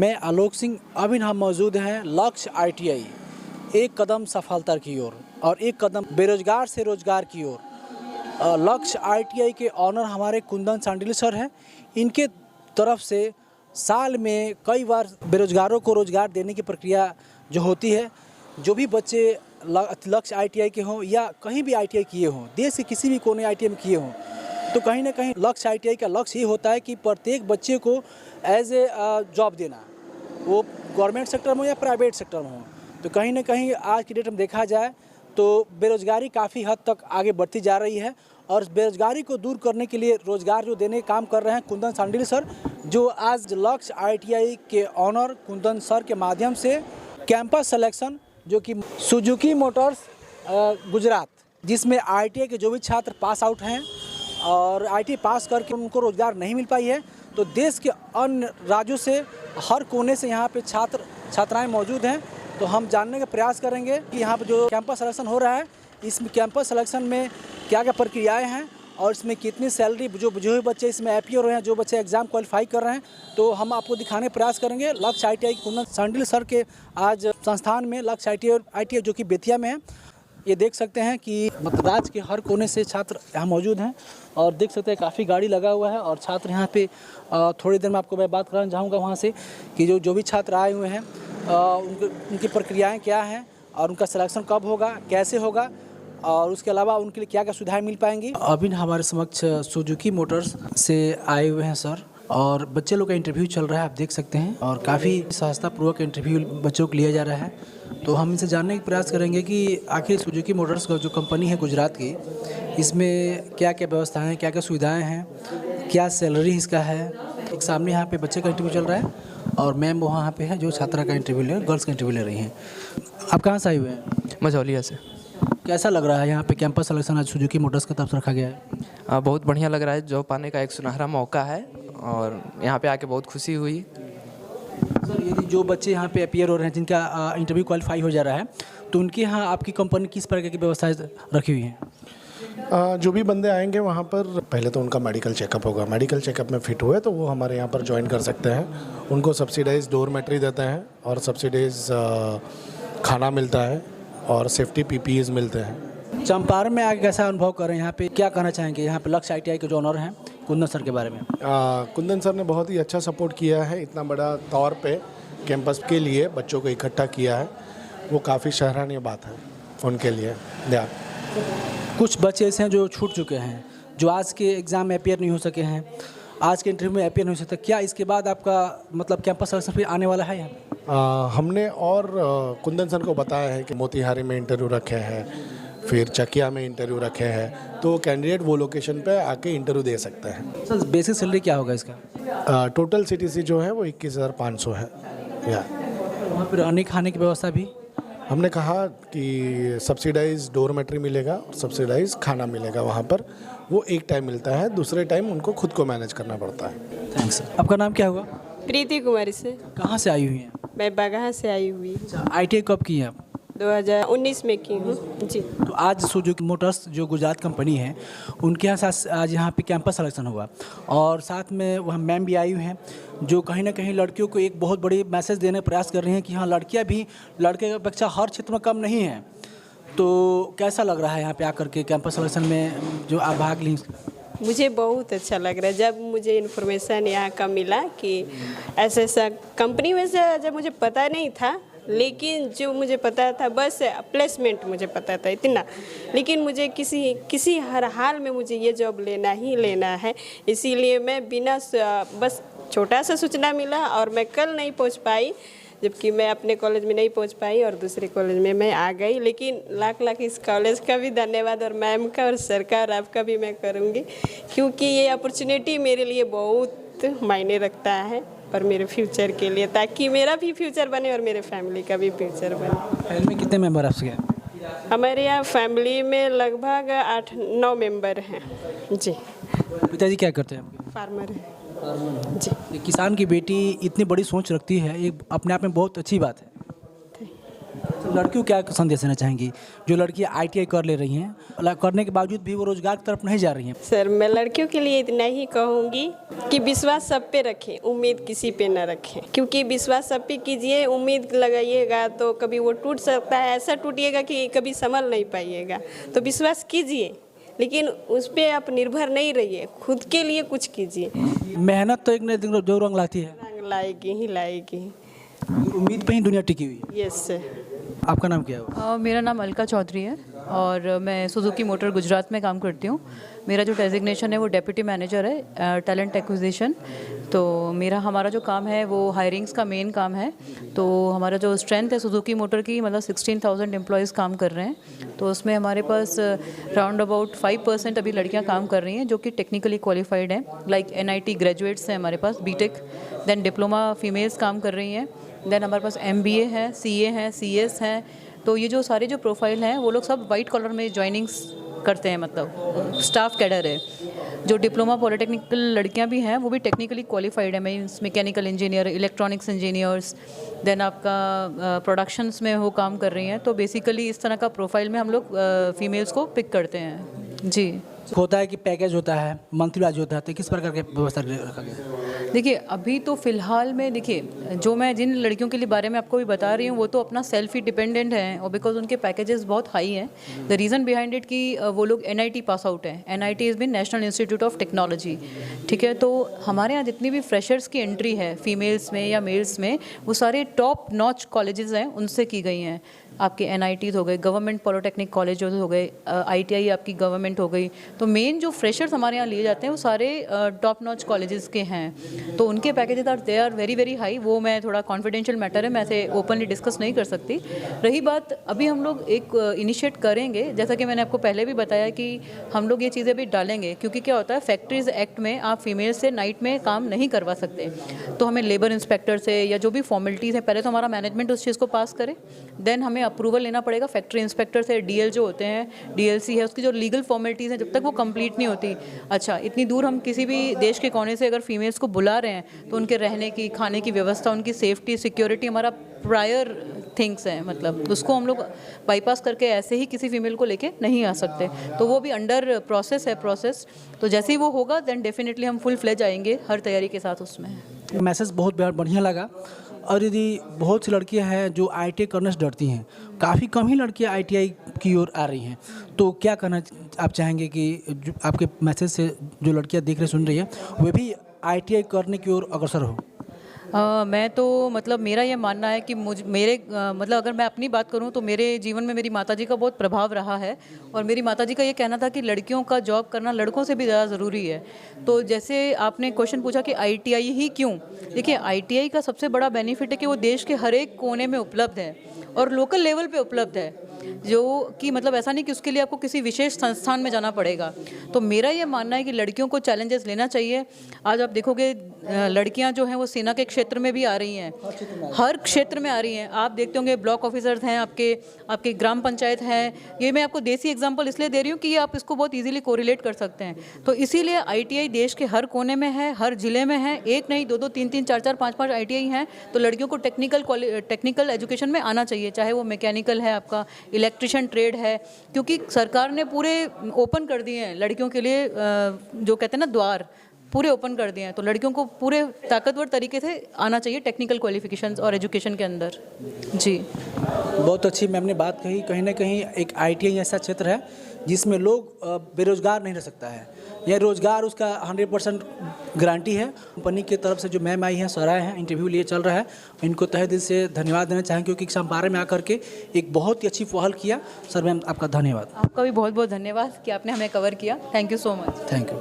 मैं आलोक सिंह, अभी हम मौजूद हैं लक्ष्य ITI, एक कदम सफलता की ओर और एक कदम बेरोजगार से रोजगार की ओर। लक्ष्य ITI के ऑनर हमारे कुंदन सांडिल सर हैं। इनके तरफ से साल में कई बार बेरोजगारों को रोजगार देने की प्रक्रिया जो होती है, जो भी बच्चे लक्ष्य ITI के हों या कहीं भी ITI किए हों, देश के किसी भी कोने ITI में किए हों, तो कहीं ना कहीं लक्ष्य ITI का लक्ष्य ये होता है कि प्रत्येक बच्चे को एज ए जॉब देना, वो गवर्नमेंट सेक्टर में हो या प्राइवेट सेक्टर में हो। तो कहीं ना कहीं आज की डेट में देखा जाए तो बेरोजगारी काफ़ी हद तक आगे बढ़ती जा रही है और बेरोजगारी को दूर करने के लिए रोजगार जो देने काम कर रहे हैं कुंदन सांडिल सर, जो आज लक्ष्य ITI के ऑनर कुंदन सर के माध्यम से कैंपस सिलेक्शन जो कि सुजुकी मोटर्स गुजरात, जिसमें ITI के जो भी छात्र पास आउट हैं और ITI पास करके उनको रोजगार नहीं मिल पाई है, तो देश के अन्य राज्यों से हर कोने से यहाँ पे छात्राएं मौजूद हैं। तो हम जानने का प्रयास करेंगे कि यहाँ पे जो कैंपस सिलेक्शन हो रहा है, इस कैंपस सिलेक्शन में क्या क्या प्रक्रियाएं हैं और इसमें कितनी सैलरी, जो भी बच्चे इसमें अपीयर हो रहे हैं, जो बच्चे एग्जाम क्वालिफाई कर रहे हैं, तो हम आपको दिखाने का प्रयास करेंगे। लक्ष्य ITI कुंदन सांडिल सर के आज संस्थान में लक्ष्य ITI जो कि बेतिया में है, ये देख सकते हैं कि राज्य के हर कोने से छात्र यहाँ मौजूद हैं और देख सकते हैं काफ़ी गाड़ी लगा हुआ है और छात्र यहाँ पे थोड़ी देर में आपको मैं बात कराना चाहूँगा वहाँ से कि जो भी छात्र आए हुए हैं उनकी प्रक्रियाएं क्या हैं और उनका सिलेक्शन कब होगा, कैसे होगा और उसके अलावा उनके लिए क्या क्या सुविधाएं मिल पाएंगी। अभी हमारे समक्ष सुजुकी मोटर्स से आए हुए हैं सर और बच्चे लोग का इंटरव्यू चल रहा है, आप देख सकते हैं, और काफ़ी सहजतापूर्वक इंटरव्यू बच्चों को लिया जा रहा है। तो हम इनसे जानने का प्रयास करेंगे कि आखिर सुजुकी मोटर्स का जो कंपनी है गुजरात की, इसमें क्या क्या व्यवस्थाएं हैं, क्या क्या सुविधाएं हैं, क्या सैलरी इसका है। एक सामने यहाँ पे बच्चे का इंटरव्यू चल रहा है और मैम वहाँ पे है जो छात्रा का इंटरव्यू ले, गर्ल्स का इंटरव्यू ले रही हैं। आप कहाँ से आए हुए हैं? मझौलिया से। कैसा लग रहा है यहाँ पे कैंपस सिलेक्शन आज सुजुकी मोटर्स की तरफ से रखा गया है? बहुत बढ़िया लग रहा है, जॉब पाने का एक सुनहरा मौका है और यहाँ पे आके बहुत खुशी हुई। सर, यदि जो बच्चे यहाँ पे अपीयर हो रहे हैं, जिनका इंटरव्यू क्वालिफाई हो जा रहा है, तो उनके यहाँ आपकी कंपनी किस प्रकार की व्यवस्थाएं रखी हुई हैं? जो भी बंदे आएंगे वहाँ पर पहले तो उनका मेडिकल चेकअप होगा। मेडिकल चेकअप में फिट हुए तो वो हमारे यहाँ पर ज्वाइन कर सकते हैं। उनको सब्सिडाइज डोरमेट्री देते हैं और सब्सिडाइज खाना मिलता है और सेफ्टी PPEs मिलते हैं। चंपारण में आके कैसा अनुभव कर रहे हैं, यहाँ पे क्या कहना चाहेंगे यहाँ पे लक्ष्य ITI के जो ऑनर हैं कुंदन सर के बारे में? कुंदन सर ने बहुत ही अच्छा सपोर्ट किया है, इतना बड़ा तौर पे कैंपस के लिए बच्चों को इकट्ठा किया है, वो काफ़ी सराहनीय बात है उनके लिए। कुछ बच्चे ऐसे हैं जो छूट चुके हैं, जो आज के एग्ज़ाम में अपीयर नहीं हो सके हैं, आज के इंटरव्यू में अपीयर नहीं हो सकता, क्या इसके बाद आपका मतलब कैंपस सिलेक्शन फिर आने वाला है यहाँ? हमने और कुंदन सर को बताया है कि मोतिहारी में इंटरव्यू रखे हैं, फिर चकिया में इंटरव्यू रखे हैं, तो कैंडिडेट वो लोकेशन पे आके इंटरव्यू दे सकते हैं। सर, बेसिक सैलरी क्या होगा इसका? टोटल CTC जो है वो 21,500 है। या वहाँ पर रहने खाने की व्यवस्था भी हमने कहा कि सब्सिडाइज डोरमेट्री मिलेगा और सब्सिडाइज खाना मिलेगा वहाँ पर, वो एक टाइम मिलता है, दूसरे टाइम उनको खुद को मैनेज करना पड़ता है। थैंक्स। आपका नाम क्या हुआ? प्रीति कुमारी से। कहाँ से आई हुई हैं? मैं बगहा से आई हुई। ITI कब की है आप? 2019 में की हूँ जी। तो आज सुजुकी मोटर्स जो गुजरात कंपनी है, उनके यहाँ साथ आज यहाँ पे कैंपस सिलेक्शन हुआ और साथ में वहाँ मैम भी आई हुई हैं, जो कहीं ना कहीं लड़कियों को एक बहुत बड़ी मैसेज देने का प्रयास कर रही हैं कि हाँ, लड़कियाँ भी लड़के की अपेक्षा हर क्षेत्र में कम नहीं हैं। तो कैसा लग रहा है यहाँ पे आकर के कैंपस सिलेक्शन में जो आप भाग ली? मुझे बहुत अच्छा लग रहा है। जब मुझे इन्फॉर्मेशन यहाँ का मिला कि ऐसा कंपनी में से, जब मुझे पता नहीं था, लेकिन जो मुझे पता था बस प्लेसमेंट मुझे पता था इतना, लेकिन मुझे किसी हर हाल में मुझे ये जॉब लेना ही लेना है। इसीलिए मैं बिना बस छोटा सा सूचना मिला और मैं कल नहीं पहुंच पाई, जबकि मैं अपने कॉलेज में नहीं पहुंच पाई और दूसरे कॉलेज में मैं आ गई। लेकिन लाख लाख इस कॉलेज का भी धन्यवाद और मैम का और सरकार आपका भी मैं करूँगी, क्योंकि ये अपॉर्चुनिटी मेरे लिए बहुत मायने रखता है और मेरे फ्यूचर के लिए, ताकि मेरा भी फ्यूचर बने और मेरे फैमिली का भी फ्यूचर बने। फैमिली में कितने मेंबर आपके? हमारे यहाँ फैमिली में लगभग 8-9 मेंबर हैं जी। पिताजी क्या करते हैं आपके? फार्मर है जी। किसान की बेटी इतनी बड़ी सोच रखती है, ये अपने आप में बहुत अच्छी बात है। लड़कियों को क्या संदेश देना चाहेंगी जो लड़कियां ITI कर ले रही हैं, करने के बावजूद भी वो रोजगार की तरफ नहीं जा रही हैं? सर मैं लड़कियों के लिए इतना ही कहूँगी कि विश्वास सब पे रखें, उम्मीद किसी पे ना रखें, क्योंकि विश्वास सब पे कीजिए, उम्मीद लगाइएगा तो कभी वो टूट सकता है, ऐसा टूटिएगा कि कभी संभल नहीं पाइएगा। तो विश्वास कीजिए लेकिन उस पर आप निर्भर नहीं रहिए, खुद के लिए कुछ कीजिए। मेहनत तो एक न एक दिन जो रंग लाती है, रंग लाएगी ही लाएगी। उम्मीद पे ही दुनिया टिकी हुई है। Yes sir. आपका नाम क्या है? मेरा नाम अलका चौधरी है और मैं सुजुकी मोटर गुजरात में काम करती हूँ। मेरा जो डेजिग्नेशन है वो डेप्यूटी मैनेजर है टैलेंट एक्विजिशन। तो हमारा जो काम है वो हायरिंग्स का मेन काम है। तो हमारा जो स्ट्रेंथ है सुजुकी मोटर की, मतलब 16,000 एम्प्लॉयज़ काम कर रहे हैं। तो उसमें हमारे पास राउंड अबाउट 5% अभी लड़कियां काम कर रही हैं जो कि टेक्निकली क्वालिफाइड हैं। लाइक NIT ग्रेजुएट्स हैं हमारे पास, BTech, देन डिप्लोमा फीमेल्स काम कर रही हैं, देन हमारे पास MBA है, CA हैं, CS हैं। तो ये जो सारे जो प्रोफाइल हैं वो लोग सब वाइट कॉलर में ज्वाइनिंग्स करते हैं, मतलब स्टाफ कैडर है। जो डिप्लोमा पॉलिटेक्निकल लड़कियां भी हैं वो भी टेक्निकली क्वालिफाइड है, means mechanical engineer, electronics engineers, then आपका प्रोडक्शंस में वो काम कर रही हैं। तो बेसिकली इस तरह का प्रोफाइल में हम लोग फीमेल्स को पिक करते हैं जी। होता है कि पैकेज होता है, मंथली वाइज होता है, तो किस प्रकार की व्यवस्था रखा गया? देखिए अभी तो फ़िलहाल में देखिए जो मैं जिन लड़कियों के लिए बारे में आपको भी बता रही हूँ वो तो अपना सेल्फ ही डिपेंडेंट हैं, और बिकॉज उनके पैकेजेस बहुत हाई हैं। द रीज़न बिहाइंड इट कि वो लोग NIT पास आउट हैं। NIT is been national institute of technology, ठीक है। तो हमारे यहाँ जितनी भी फ्रेशर्स की एंट्री है फीमेल्स में या मेल्स में, वो सारे टॉप नॉच कॉलेजेस हैं उनसे की गई हैं। आपके NITs हो गए, गवर्नमेंट पॉलिटेक्निक कॉलेज हो गए, ITI आपकी गवर्नमेंट हो गई। तो मेन जो फ्रेशर्स हमारे यहाँ लिए जाते हैं वो सारे टॉप नॉच कॉलेजेस के हैं। तो उनके packages they are very very high. वो मैं थोड़ा कॉन्फिडेंशियल मैटर है, मैं ऐसे ओपनली डिस्कस नहीं कर सकती। रही बात, अभी हम लोग एक इनिशिएट करेंगे, जैसा कि मैंने आपको पहले भी बताया कि हम लोग ये चीज़ें भी डालेंगे, क्योंकि क्या होता है फैक्ट्रीज एक्ट में आप फीमेल से नाइट में काम नहीं करवा सकते। तो हमें लेबर इंस्पेक्टर से या जो भी फॉर्मेलिटीज़ हैं, पहले तो हमारा मैनेजमेंट उस चीज़ को पास करे, देन हमें अप्रूवल लेना पड़ेगा फैक्ट्री इंस्पेक्टर से, DL जो होते हैं, DLC है, उसकी जो लीगल फॉर्मेलिटीज़ हैं जब तक वो कंप्लीट नहीं होती। अच्छा, इतनी दूर हम किसी भी देश के कोने से अगर फीमेल्स को बुला रहे हैं तो उनके रहने की, खाने की व्यवस्था, उनकी सेफ्टी, सिक्योरिटी हमारा प्रायर थिंग्स हैं, मतलब उसको हम लोग बाईपास करके ऐसे ही किसी फीमेल को लेके नहीं आ सकते। तो वो भी अंडर प्रोसेस है प्रोसेस। तो जैसे ही वो होगा देन डेफिनेटली हम फुल फ्लेज आएंगे हर तैयारी के साथ उसमें। मैसेज बहुत बढ़िया लगा। और यदि बहुत सी लड़कियां हैं जो ITI करने से डरती हैं, काफ़ी कम ही लड़कियां ITI की ओर आ रही हैं, तो क्या कहना आप चाहेंगे कि जो आपके मैसेज से जो लड़कियां देख रही सुन रही हैं वे भी ITI करने की ओर अग्रसर हो? मैं तो मतलब मेरा ये मानना है कि मतलब अगर मैं अपनी बात करूं तो मेरे जीवन में मेरी माताजी का बहुत प्रभाव रहा है। और मेरी माताजी का ये कहना था कि लड़कियों का जॉब करना लड़कों से भी ज़्यादा ज़रूरी है। तो जैसे आपने क्वेश्चन पूछा कि ITI ही क्यों, देखिए ITI का सबसे बड़ा बेनिफिट है कि वो देश के हर एक कोने में उपलब्ध है और लोकल लेवल पे उपलब्ध है, जो कि मतलब ऐसा नहीं कि उसके लिए आपको किसी विशेष संस्थान में जाना पड़ेगा। तो मेरा ये मानना है कि लड़कियों को चैलेंजेस लेना चाहिए। आज आप देखोगे लड़कियां जो हैं वो सेना के क्षेत्र में भी आ रही हैं, हर क्षेत्र में आ रही हैं। आप देखते होंगे ब्लॉक ऑफिसर्स हैं, आपके ग्राम पंचायत हैं। ये मैं आपको देसी एग्जांपल इसलिए दे रही हूँ कि आप इसको बहुत इजीली कोरिलेट कर सकते हैं। तो इसीलिए ITI देश के हर कोने में है, हर जिले में है, एक नहीं, 2-2, 3-3, 4-4, 5-5 ITI हैं। तो लड़कियों को टेक्निकल एजुकेशन में आना चाहिए, चाहे वो मैकेनिकल है, आपका इलेक्ट्रिशियन ट्रेड है, क्योंकि सरकार ने पूरे ओपन कर दिए हैं लड़कियों के लिए, जो कहते हैं ना द्वार पूरे ओपन कर दिए हैं। तो लड़कियों को पूरे ताकतवर तरीके से आना चाहिए टेक्निकल क्वालिफिकेशंस और एजुकेशन के अंदर जी। बहुत अच्छी मैम ने बात कही। कहीं ना कहीं एक ITI ऐसा क्षेत्र है जिसमें लोग बेरोजगार नहीं रह सकता है, यह रोजगार उसका 100% गारंटी है। कंपनी की तरफ से जो मैम आई हैं, सर आए हैं, इंटरव्यू लिए चल रहा है, इनको तहे दिल से धन्यवाद देना चाहेंगे क्योंकि चंपारण में आकर के एक बहुत ही अच्छी पहल किया। सर मैम आपका धन्यवाद। आपका भी बहुत बहुत धन्यवाद कि आपने हमें कवर किया। Thank you so much. Thank you.